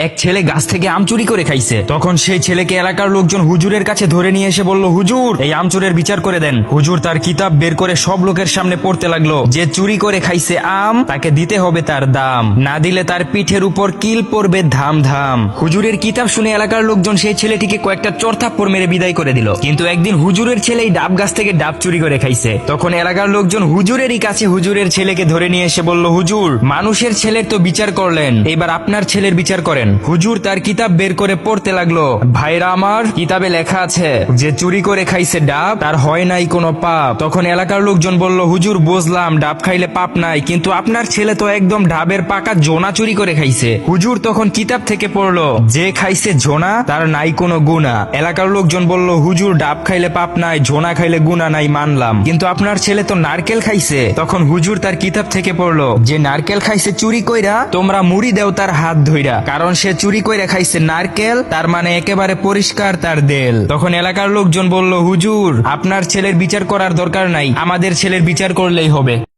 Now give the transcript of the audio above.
এক ছেলে গাছ থেকে আম চুরি করে খাইছে। তখন সেই ছেলেকে এলাকার লোকজন হুজুরের কাছে ধরে নিয়ে এসে বলল, হুজুর এই আম চোরের বিচার করে দেন। হুজুর তার কিতাব বের করে সব লোকের সামনে পড়তে লাগলো, যে চুরি করে খাইছে আম তাকে দিতে হবে তার দাম, না দিলে তার পিঠের উপর কিল পড়বে ধাম ধাম। হুজুরের কিতাব শুনে এলাকার লোকজন সেই ছেলেটিকে কয়েকটা চড়থাপ্পড় মেরে বিদায় করে দিল। কিন্তু একদিন হুজুরের ছেলে এই ডাব গাছ থেকে ডাব চুরি করে খাইছে। তখন এলাকার লোকজন হুজুরেরই কাছে হুজুরের ছেলেকে ধরে নিয়ে এসে বলল, হুজুর মানুষের ছেলের তো বিচার করলেন, এবার আপনার ছেলের বিচার করেন। হুজুর তার কিতাব বের করে পড়তে লাগলো, ভাইরা আমার, কিতাবে লেখা আছে যে চুরি করে খাইছে ডাব তার হয় নাই কোনো পাপ। তখন এলাকার লোকজন বলল, হুজুর বুঝলাম ডাব খাইলে পাপ নাই, কিন্তু আপনার ছেলে তো একদম ডাবের পাকা জোনা চুরি করে খাইছে। হুজুর তখন কিতাব থেকে পড়লো, যে খাইছে জোনা তার নাই কোনো গুনাহ। এলাকার লোকজন বলল, হুজুর ডাব খাইলে পাপ নাই, জোনা খাইলে গুনাহ নাই মানলাম, কিন্তু আপনার ছেলে তো নারকেল খাইছে। তখন হুজুর তার কিতাব থেকে পড়লো, যে নারকেল খাইছে চুরি কইরা তোমরা মুড়ি দেও তার হাত ধইরা, কারণ সে চুরি কইরা খাইছে নারকেল, তার মানে একেবারে পরিষ্কার তার দেল। তখন এলাকার লোকজন বলল, হুজুর আপনার ছেলের বিচার করার দরকার নাই, আমাদের ছেলের বিচার করলেই হবে।